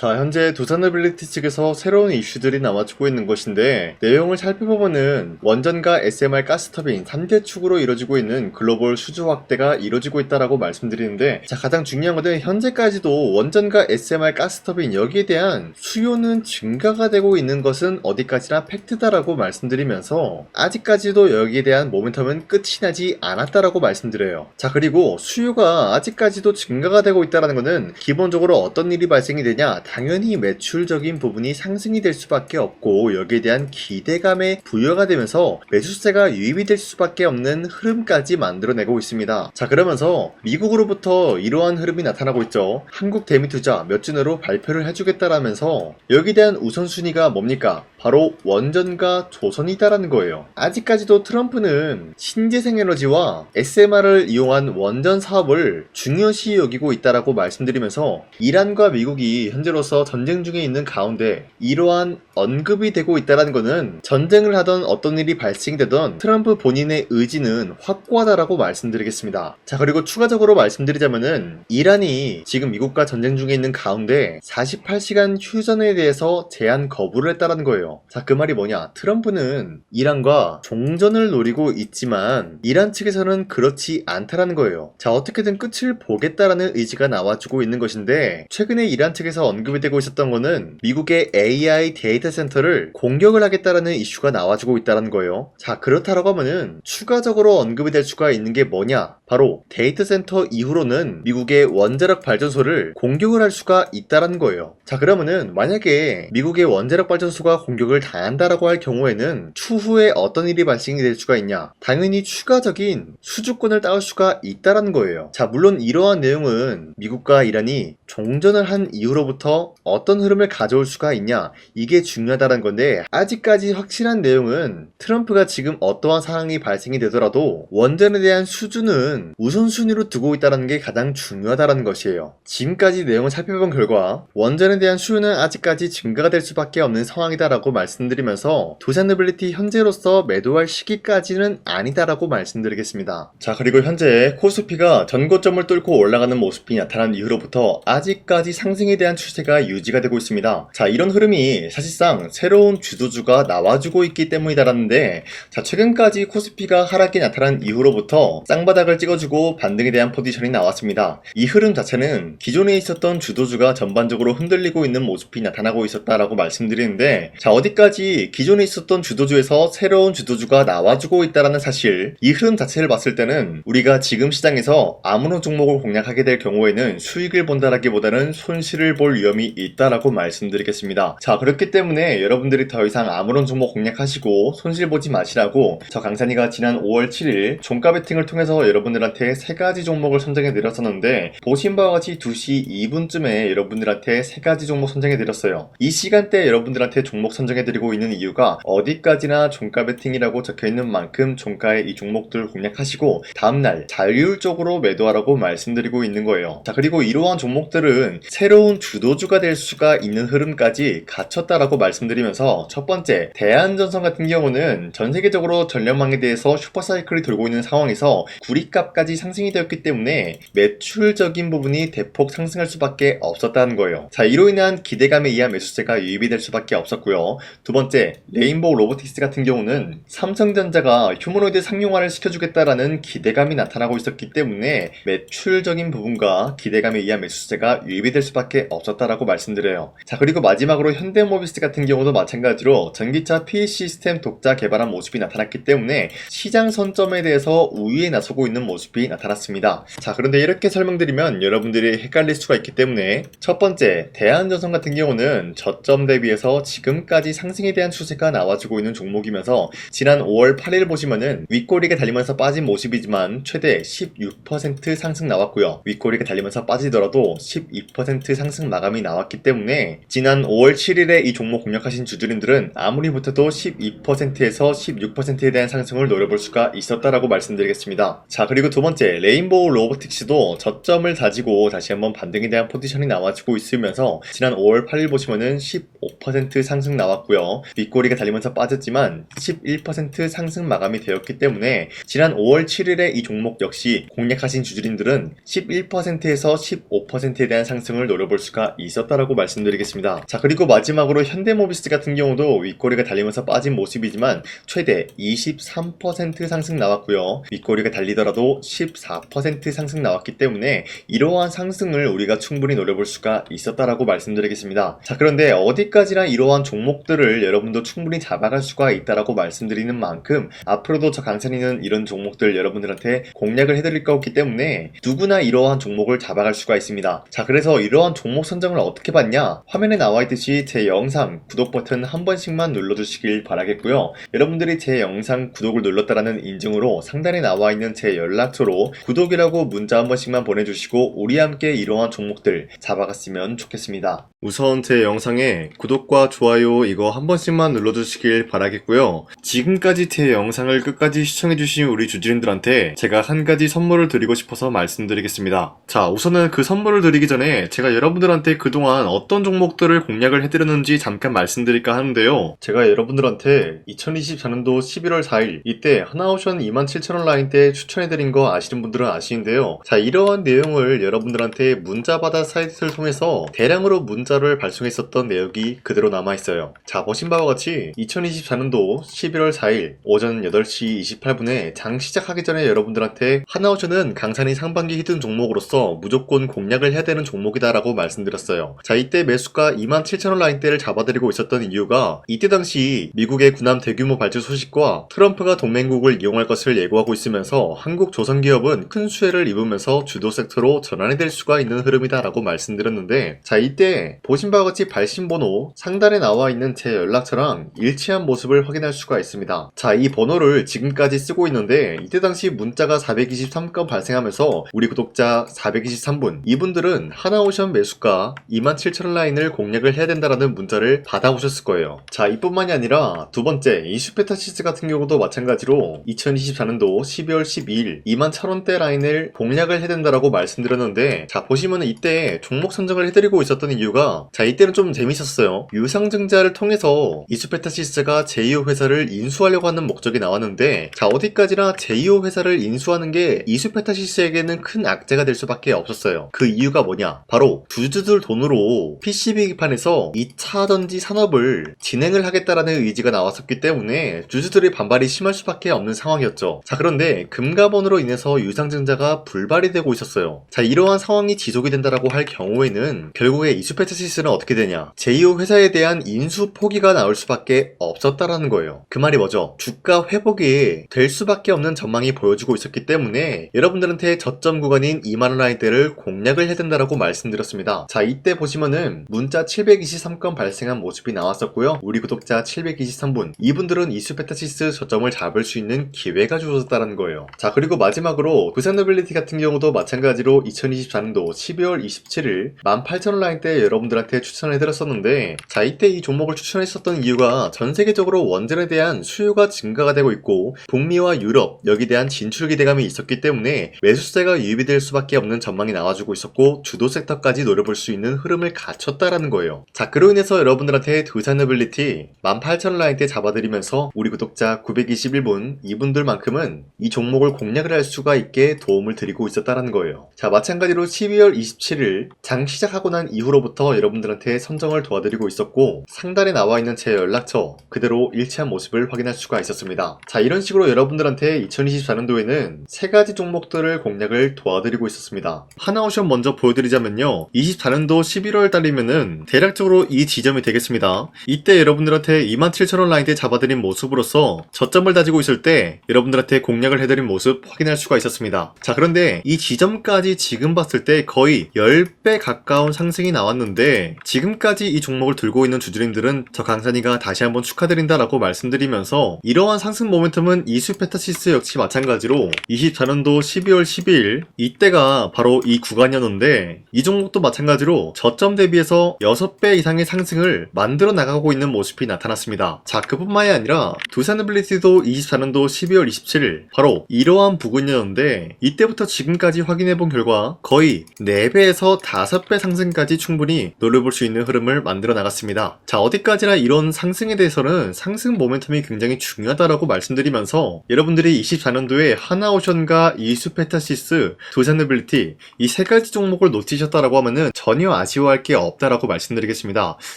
자, 현재 두산노빌리티 측에서 새로운 이슈들이 나와주고 있는 것인데, 내용을 살펴보면은 원전과 SMR 가스터빈 3대 축으로 이루어지고 있는 글로벌 수주 확대가 이루어지고 있다라고 말씀드리는데, 자, 가장 중요한 것은 현재까지도 원전과 SMR 가스터빈 여기에 대한 수요는 증가가 되고 있는 것은 어디까지나 팩트다라고 말씀드리면서, 아직까지도 여기에 대한 모멘텀은 끝이 나지 않았다라고 말씀드려요. 자, 그리고 수요가 아직까지도 증가가 되고 있다는 것은 기본적으로 어떤 일이 발생이 되냐, 당연히 매출적인 부분이 상승이 될 수밖에 없고, 여기에 대한 기대감에 부여가 되면서 매수세가 유입이 될 수밖에 없는 흐름까지 만들어내고 있습니다. 자, 그러면서 미국으로부터 이러한 흐름이 나타나고 있죠. 한국 대미투자 몇 주 내로 발표를 해주겠다라면서 여기에 대한 우선순위가 뭡니까? 바로 원전과 조선이다라는 거예요. 아직까지도 트럼프는 신재생에너지와 SMR을 이용한 원전 사업을 중요시 여기고 있다라고 말씀드리면서, 이란과 미국이 현재로서 전쟁 중에 있는 가운데 이러한 언급이 되고 있다는 것은 전쟁을 하던 어떤 일이 발생되던 트럼프 본인의 의지는 확고하다라고 말씀드리겠습니다. 자, 그리고 추가적으로 말씀드리자면은 이란이 지금 미국과 전쟁 중에 있는 가운데 48시간 휴전에 대해서 제한 거부를 했다는 거예요. 자, 그 말이 뭐냐? 트럼프는 이란과 종전을 노리고 있지만 이란 측에서는 그렇지 않다라는 거예요. 자, 어떻게든 끝을 보겠다라는 의지가 나와주고 있는 것인데, 최근에 이란 측에서 언급이 되고 있었던 거는 미국의 AI 데이터 센터를 공격을 하겠다라는 이슈가 나와주고 있다는 거예요. 자, 그렇다라고 하면은 추가적으로 언급이 될 수가 있는 게 뭐냐? 바로 데이터 센터 이후로는 미국의 원자력 발전소를 공격을 할 수가 있다는 거예요. 자, 그러면은 만약에 미국의 원자력 발전소가 공격을 당한다라고 할 경우에는 추후에 어떤 일이 발생이 될 수가 있냐? 당연히 추가적인 수주권을 따올 수가 있다는 거예요. 자, 물론 이러한 내용은 미국과 이란이 종전을 한 이후로부터 어떤 흐름을 가져올 수가 있냐, 이게 중요하다는 건데, 아직까지 확실한 내용은 트럼프가 지금 어떠한 상황이 발생이 되더라도 원전에 대한 수주는 우선순위로 두고 있다는 게 가장 중요하다는 것이에요. 지금까지 내용을 살펴본 결과 원전에 대한 수요는 아직까지 증가가 될 수밖에 없는 상황이다라고 말씀드리면서, 두산노빌리티 현재로서 매도할 시기까지는 아니다라고 말씀드리겠습니다. 자, 그리고 현재 코스피가 전고점을 뚫고 올라가는 모습이 나타난 이후로부터 아직까지 상승에 대한 추세가 유지가 되고 있습니다. 자, 이런 흐름이 사실상 새로운 주도주가 나와주고 있기 때문이다라는데, 자, 최근까지 코스피가 하락이 나타난 이후로부터 쌍바닥을 찍어주고 반등에 대한 포지션이 나왔습니다. 이 흐름 자체는 기존에 있었던 주도주가 전반적으로 흔들리고 있는 모습이 나타나고 있었다라고 말씀드리는데, 자, 어디까지 기존에 있었던 주도주에서 새로운 주도주가 나와주고 있다라는 사실, 이 흐름 자체를 봤을 때는 우리가 지금 시장에서 아무런 종목을 공략하게 될 경우에는 수익을 본다라기보다는 손실을 볼 위험이 있다라고 말씀드리겠습니다. 자, 그렇기 때문에 여러분들이 더 이상 아무런 종목 공략하시고 손실 보지 마시라고 저 강산이가 지난 5월 7일 종가 베팅을 통해서 여러분들한테 3가지 종목을 선정해 드렸었는데, 보신 바와 같이 2시 2분쯤에 여러분들한테 3가지 종목 선정해 드렸어요. 이 시간대 여러분들한테 종목 선정해 드리고 있는 이유가 어디까지나 종가 베팅이라고 적혀 있는 만큼 종가의 이 종목들 공략하시고 다음날 자율적으로 매도하라고 말씀드리고 있는 거예요. 자, 그리고 이러한 종목들은 새로운 주도주가 될 수가 있는 흐름까지 갖췄다라고 말씀드리면서, 첫 번째, 대한전선 같은 경우는 전 세계적으로 전력망에 대해서 슈퍼사이클이 돌고 있는 상황에서 구리값까지 상승이 되었기 때문에 매출적인 부분이 대폭 상승할 수밖에 없었다는 거예요. 자, 이로 인한 기대감에 의한 매수세가 유입이 될 수밖에 없었고요. 두 번째, 레인보우 로보틱스 같은 경우는 삼성전자가 휴머노이드 상용화를 시켜주겠다라는 기대감이 나타나고 있었기 때문에 매출적인 부분과 기대감에 의한 매수세가 유입이 될 수밖에 없었다라고 말씀드려요. 자, 그리고 마지막으로 현대모비스 같은 경우도 마찬가지로 전기차 PE 시스템 독자 개발한 모습이 나타났기 때문에 시장 선점에 대해서 우위에 나서고 있는 모습이 나타났습니다. 자, 그런데 이렇게 설명드리면 여러분들이 헷갈릴 수가 있기 때문에, 첫 번째, 대한전선 같은 경우는 저점 대비해서 지금까지 상승에 대한 추세가 나와주고 있는 종목이면서, 지난 5월 8일 보시면은 윗꼬리가 달리면서 빠진 모습이지만 최대 16% 상승 나왔고요. 윗꼬리가 달리면서 빠지더라도 12% 상승 마감이 나왔기 때문에 지난 5월 7일에 이 종목 공략하신 주주님들은 아무리 못해도 12%에서 16%에 대한 상승을 노려볼 수가 있었다라고 말씀드리겠습니다. 자, 그리고 두 번째, 레인보우 로보틱스도 저점을 다지고 다시 한번 반등에 대한 포지션이 나와주고 있으면서 지난 5월 8일 보시면은 15% 상승 나왔고요. 윗꼬리가 달리면서 빠졌지만 11% 상승 마감이 되었기 때문에 지난 5월 7일에 이 종목 역시 공략하신 주주님들은 11%에서 15%에 모멘트에 대한 상승을 노려볼 수가 있었다라고 말씀드리겠습니다. 자, 그리고 마지막으로 현대모비스 같은 경우도 윗꼬리가 달리면서 빠진 모습이지만 최대 23% 상승 나왔고요. 윗꼬리가 달리더라도 14% 상승 나왔기 때문에 이러한 상승을 우리가 충분히 노려볼 수가 있었다라고 말씀드리겠습니다. 자, 그런데 어디까지나 이러한 종목들을 여러분도 충분히 잡아갈 수가 있다라고 말씀드리는 만큼 앞으로도 저 강산이는 이런 종목들 여러분들한테 공략을 해드릴 거기 때문에 누구나 이러한 종목을 잡아갈 수가 있습니다. 자, 그래서 이러한 종목 선정을 어떻게 받냐? 화면에 나와 있듯이 제 영상 구독 버튼 한 번씩만 눌러주시길 바라겠고요. 여러분들이 제 영상 구독을 눌렀다라는 인증으로 상단에 나와 있는 제 연락처로 구독이라고 문자 한 번씩만 보내주시고 우리 함께 이러한 종목들 잡아갔으면 좋겠습니다. 우선 제 영상에 구독과 좋아요 이거 한 번씩만 눌러주시길 바라겠고요. 지금까지 제 영상을 끝까지 시청해주신 우리 주주님들한테 제가 한 가지 선물을 드리고 싶어서 말씀드리겠습니다. 자, 우선은 그 선물을 드리기 전에 제가 여러분들한테 그동안 어떤 종목들을 공략을 해드렸는지 잠깐 말씀드릴까 하는데요. 제가 여러분들한테 2024년도 11월 4일 이때 하나오션 27,000원 라인대 추천해드린 거 아시는 분들은 아시는데요. 자, 이러한 내용을 여러분들한테 문자받아 사이트를 통해서 대량으로 문자를 발송했었던 내역이 그대로 남아있어요. 자, 보신 바와 같이 2024년도 11월 4일 오전 8시 28분에 장 시작하기 전에 여러분들한테 하나오션은 강산이 상반기 히든 종목으로서 무조건 공략을 해야 되는 종목이다 라고 말씀드렸어요. 자, 이때 매수가 27,000원 라인대를 잡아드리고 있었던 이유가 이때 당시 미국의 군함 대규모 발주 소식과 트럼프가 동맹국을 이용할 것을 예고하고 있으면서 한국 조선기업은 큰 수혜를 입으면서 주도 섹터로 전환이 될 수가 있는 흐름이다 라고 말씀드렸는데, 자, 이때 보신 바와 같이 발신번호 상단에 나와 있는 제 연락처랑 일치한 모습을 확인할 수가 있습니다. 자, 이 번호를 지금까지 쓰고 있는데 이때 당시 문자가 423건 발생하면서 우리 구독자 423분 이분들은 하나오션 매수가 27,000원 라인을 공략을 해야 된다라는 문자를 받아오셨을 거예요. 자, 이뿐만이 아니라 두 번째 이슈페타시스 같은 경우도 마찬가지로 2024년도 12월 12일 21,000원대 라인을 공략을 해야 된다라고 말씀드렸는데, 자, 보시면 이때 종목 선정을 해드리고 있었던 이유가, 자, 이때는 좀 재밌었어요. 유상증자를 통해서 이슈페타시스가 제2호 회사를 인수하려고 하는 목적이 나왔는데, 자, 어디까지나 제2호 회사를 인수하는 게 이슈페타시스에게는 큰 악재가 될 수밖에 없었어요. 그 이유가 뭐냐? 바로 주주들 돈으로 PCB기판에서 2차 전지 산업을 진행을 하겠다라는 의지가 나왔었기 때문에 주주들의 반발이 심할 수밖에 없는 상황이었죠. 자, 그런데 금가번으로 인해서 유상증자가 불발이 되고 있었어요. 자, 이러한 상황이 지속이 된다라고 할 경우에는 결국에 이슈페타시스는 어떻게 되냐? 제2호 회사에 대한 인수 포기가 나올 수밖에 없었다라는 거예요. 그 말이 뭐죠? 주가 회복이 될 수밖에 없는 전망이 보여지고 있었기 때문에 여러분들한테 저점 구간인 2만원 라인대를 공략을 해야 된다라고 말씀드렸습니다. 자, 이때 보시면은 문자 723건 발생한 모습이 나왔었고요. 우리 구독자 723분 이분들은 이슈페타시스 저점을 잡을 수 있는 기회가 주어졌다는 거예요. 자, 그리고 마지막으로 부산노빌리티 같은 경우도 마찬가지로 2024년도 12월 27일 18,000원 라인대 여러분들한테 추천해드렸었는데, 자, 이때 이 종목을 추천했었던 이유가 전 세계적으로 원전에 대한 수요가 증가가 되고 있고 북미와 유럽 여기에 대한 진출 기대감이 있었기 때문에 매수세가 유입이 될 수밖에 없는 전망이 나와주고 있었고 주도 섹터까지 노려볼 수 있는 흐름을 갖췄다라는 거예요. 자, 그로 인해서 여러분들한테 두산노빌리티 18,000원 라인대 잡아드리면서 우리 구독자 921분 이분들만큼은 이 종목을 공략을 할 수가 있게 도움을 드리고 있었다라는 거예요. 자, 마찬가지로 12월 27일 장 시작하고 난 이후로부터 여러분들한테 선정을 도와드리고 있었고 상단에 나와 있는 제 연락처 그대로 일치한 모습을 확인할 수가 있었습니다. 자, 이런 식으로 여러분들한테 2024년도에는 세 가지 종목들을 공략을 도와드리고 있었습니다. 하나오션 먼저 보여드리자면요, 24년도 11월 달이면은 대략적으로 이 지점이 되겠습니다. 이때 여러분들한테 27,000원 라인대 잡아드린 모습으로서 저점을 다지고 있을 때 여러분들한테 공략을 해드린 모습 확인할 수가 있었습니다. 자, 그런데 이 지점까지 지금 봤을 때 거의 10배 가까운 상승이 나왔는데 지금까지 이 종목을 들고 있는 주주님들은 저 강산이가 다시 한번 축하드린다라고 말씀드리면서 이러한 상승 모멘텀은 이슈페타시스 역시 마찬가지로 24년도 12월 12일 이때가 바로 이 구간이었는데 이 종목도 마찬가지로 저점 대비해서 6배 이상의 상승을 만들어 나가고 있는 모습이 나타났습니다. 자, 그뿐만이 아니라 두산노빌리티도 24년도 12월 27일 바로 이러한 부근이었는데 이때부터 지금까지 확인해본 결과 거의 4배에서 5배 상승까지 충분히 노려볼 수 있는 흐름을 만들어 나갔습니다. 자, 어디까지나 이런 상승에 대해서는 상승 모멘텀이 굉장히 중요하다라고 말씀드리면서 여러분들이 24년도에 하나오션과 이슈페타시스, 두산노빌리티 이 세 가지 종목을 종목을 놓치셨다라고 하면은 전혀 아쉬워할 게 없다라고 말씀드리겠습니다.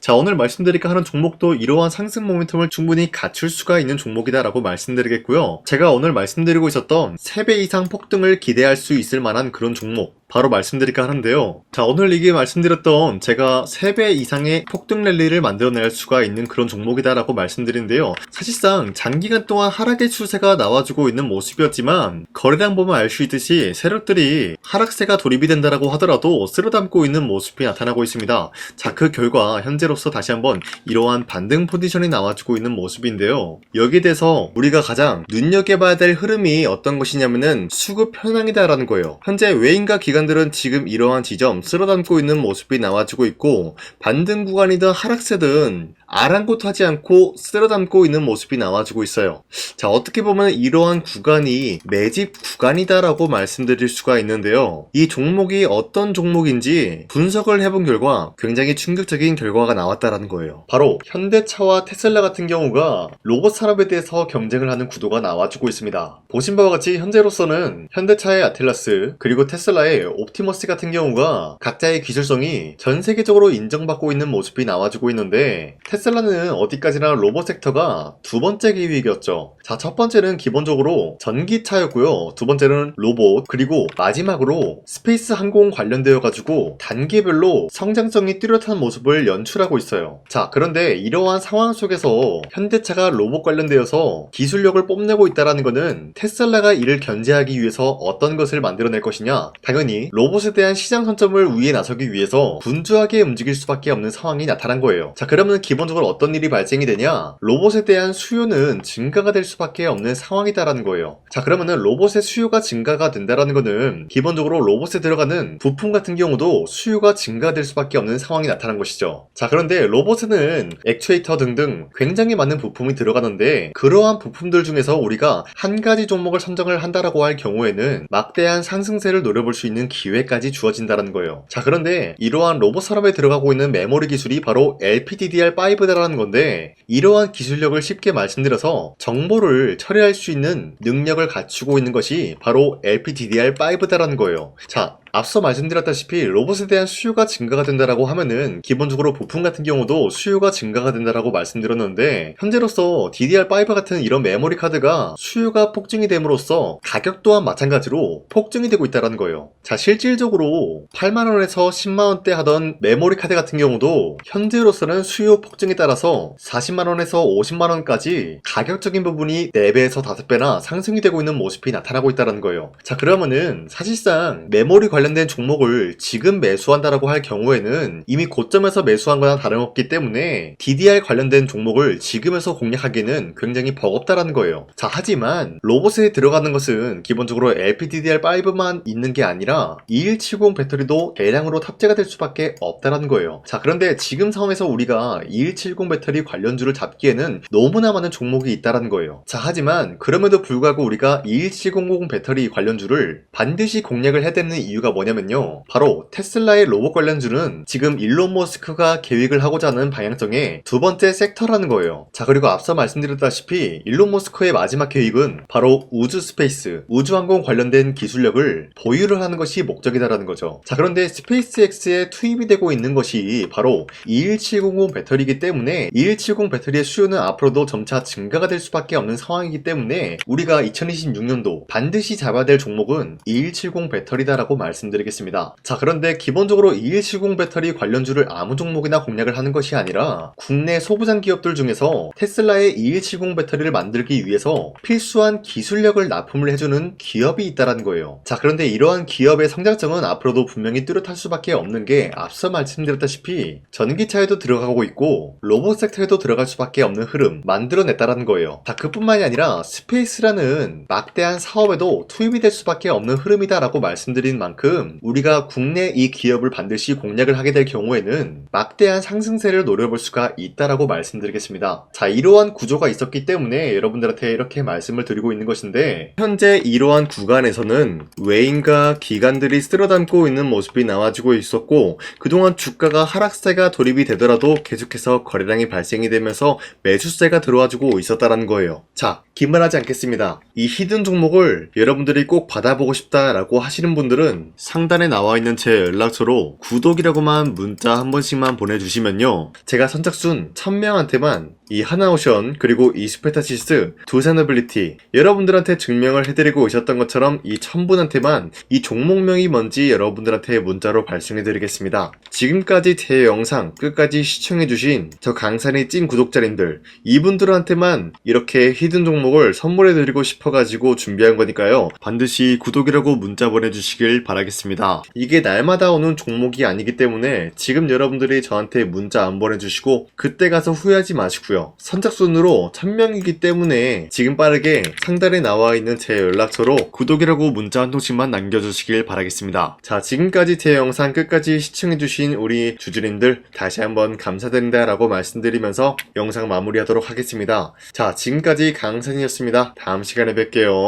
자, 오늘 말씀드릴까 하는 종목도 이러한 상승 모멘텀을 충분히 갖출 수가 있는 종목이다라고 말씀드리겠고요. 제가 오늘 말씀드리고 있었던 3배 이상 폭등을 기대할 수 있을 만한 그런 종목 바로 말씀드릴까 하는데요. 자, 오늘 이게 말씀드렸던 제가 3배 이상의 폭등 랠리를 만들어낼 수가 있는 그런 종목이다라고 말씀드리는데요. 사실상 장기간 동안 하락의 추세가 나와주고 있는 모습이었지만 거래량 보면 알 수 있듯이 세력들이 하락세가 돌입이 된다라고 하더라도 쓸어담고 있는 모습이 나타나고 있습니다. 자, 그 결과 현재로서 다시 한번 이러한 반등 포지션이 나와주고 있는 모습인데요. 여기에 대해서 우리가 가장 눈여겨봐야 될 흐름이 어떤 것이냐면은 수급 현황이다라는 거예요. 현재 외인과 기관들은 지금 이러한 지점 쓸어담고 있는 모습이 나와주고 있고, 반등 구간이든 하락세든 아랑곳하지 않고 쓸어담고 있는 모습이 나와주고 있어요. 자, 어떻게 보면 이러한 구간이 매집 구간이다라고 말씀드릴 수가 있는데요. 이 종목이 어떤 종목인지 분석을 해본 결과 굉장히 충격적인 결과가 나왔다라는 거예요. 바로 현대차와 테슬라 같은 경우가 로봇 산업에 대해서 경쟁을 하는 구도가 나와주고 있습니다. 보신 바와 같이 현재로서는 현대차의 아틀라스 그리고 테슬라의 옵티머스 같은 경우가 각자의 기술성이 전 세계적으로 인정받고 있는 모습이 나와주고 있는데, 테슬라는 어디까지나 로봇 섹터가 두 번째 기획이었죠. 자, 첫 번째는 기본적으로 전기차였고요. 두 번째는 로봇, 그리고 마지막으로 스페이스 항공 관련되어 가지고 단계별로 성장성이 뚜렷한 모습을 연출하고 있어요. 자, 그런데 이러한 상황 속에서 현대차가 로봇 관련되어서 기술력을 뽐내고 있다는 것은 테슬라가 이를 견제하기 위해서 어떤 것을 만들어낼 것이냐? 당연히 로봇에 대한 시장 선점을 위해 나서기 위해서 분주하게 움직일 수밖에 없는 상황이 나타난 거예요. 자, 그러면 기본적으로 어떤 일이 발생이 되냐? 로봇에 대한 수요는 증가가 될 수밖에 없는 상황이다라는 거예요. 자, 그러면은 로봇의 수요가 증가가 된다라는 거는 기본적으로 로봇에 들어가는 부품 같은 경우도 수요가 증가될 수밖에 없는 상황이 나타난 것이죠. 자, 그런데 로봇에는 액추에이터 등등 굉장히 많은 부품이 들어가는데, 그러한 부품들 중에서 우리가 한 가지 종목을 선정을 한다라고 할 경우에는 막대한 상승세를 노려볼 수 있는 기회까지 주어진다는 거예요. 자, 그런데 이러한 로봇 산업에 들어가고 있는 메모리 기술이 바로 LPDDR5다라는 건데, 이러한 기술력을 쉽게 말씀드려서 정보를 처리할 수 있는 능력을 갖추고 있는 것이 바로 LPDDR5다라는 거예요. 자, 앞서 말씀드렸다시피 로봇에 대한 수요가 증가가 된다라고 하면은 기본적으로 부품 같은 경우도 수요가 증가가 된다라고 말씀드렸는데, 현재로서 DDR5 같은 이런 메모리 카드가 수요가 폭증이 됨으로써 가격 또한 마찬가지로 폭증이 되고 있다는 거예요. 자, 실질적으로 8만원에서 10만원대 하던 메모리 카드 같은 경우도 현재로서는 수요 폭증에 따라서 40만원에서 50만원까지 가격적인 부분이 4배에서 5배나 상승이 되고 있는 모습이 나타나고 있다는 거예요. 자, 그러면은 사실상 메모리 관련된 종목을 지금 매수한다라고 할 경우에는 이미 고점에서 매수한 거나 다름없기 때문에 DDR 관련된 종목을 지금에서 공략하기는 굉장히 버겁다라는 거예요. 자, 하지만 로봇에 들어가는 것은 기본적으로 LPDDR5만 있는 게 아니라 2170 배터리도 대량으로 탑재가 될 수밖에 없다라는 거예요. 자, 그런데 지금 상황에서 우리가 2170 배터리 관련주를 잡기에는 너무나 많은 종목이 있다라는 거예요. 자, 하지만 그럼에도 불구하고 우리가 21700 배터리 관련주를 반드시 공략을 해야 되는 이유가 뭐냐면요, 바로 테슬라의 로봇 관련주는 지금 일론 머스크가 계획을 하고자 하는 방향성의 두 번째 섹터라는 거예요. 자, 그리고 앞서 말씀드렸다시피 일론 머스크의 마지막 계획은 바로 우주 스페이스, 우주항공 관련된 기술력을 보유를 하는 것이 목적이다라는 거죠. 자, 그런데 스페이스X에 투입이 되고 있는 것이 바로 21700 배터리이기 때문에 21770 배터리의 수요는 앞으로도 점차 증가가 될 수밖에 없는 상황이기 때문에 우리가 2026년도 반드시 잡아야 될 종목은 2170 배터리다라고 말씀드리겠습니다. 자, 그런데 기본적으로 2170 배터리 관련주를 아무 종목이나 공략을 하는 것이 아니라 국내 소부장 기업들 중에서 테슬라의 2170 배터리를 만들기 위해서 필수한 기술력을 납품을 해주는 기업이 있다는 거예요. 자, 그런데 이러한 기업의 성장성은 앞으로도 분명히 뚜렷할 수밖에 없는 게 앞서 말씀드렸다시피 전기차에도 들어가고 있고 로봇 섹터에도 들어갈 수밖에 없는 흐름 만들어냈다는 거예요. 자, 그뿐만이 아니라 스페이스라는 막대한 사업에도 투입이 될 수밖에 없는 흐름이다라고 말씀드린 만큼 우리가 국내 이 기업을 반드시 공략을 하게 될 경우에는 막대한 상승세를 노려볼 수가 있다라고 말씀드리겠습니다. 자, 이러한 구조가 있었기 때문에 여러분들한테 이렇게 말씀을 드리고 있는 것인데, 현재 이러한 구간에서는 외인과 기관들이 쓸어담고 있는 모습이 나와지고 있었고, 그동안 주가가 하락세가 돌입이 되더라도 계속해서 거래량이 발생이 되면서 매수세가 들어와주고 있었다는 거예요. 자, 기만하지 않겠습니다. 이 히든 종목을 여러분들이 꼭 받아보고 싶다라고 하시는 분들은 상단에 나와 있는 제 연락처로 구독이라고만 문자 한 번씩만 보내주시면요, 제가 선착순 1000명한테만 이 하나오션 그리고 이 스페타시스 두 사너빌리티 여러분들한테 증명을 해드리고 오셨던 것처럼 이 1000분한테만 이 종목명이 뭔지 여러분들한테 문자로 발송해드리겠습니다. 지금까지 제 영상 끝까지 시청해주신 저 강산이 찐 구독자님들, 이분들한테만 이렇게 히든 종목을 선물해드리고 싶어가지고 준비한 거니까요, 반드시 구독이라고 문자 보내주시길 바라겠습니다. 이게 날마다 오는 종목이 아니기 때문에 지금 여러분들이 저한테 문자 안 보내주시고 그때 가서 후회하지 마시고요, 선착순으로 1000명이기 때문에 지금 빠르게 상단에 나와 있는 제 연락처로 구독이라고 문자 한 통씩만 남겨주시길 바라겠습니다. 자, 지금까지 제 영상 끝까지 시청해주신 우리 주주님들 다시 한번 감사드린다 라고 말씀드리면서 영상 마무리하도록 하겠습니다. 자, 지금까지 강산이었습니다. 다음 시간에 뵐게요.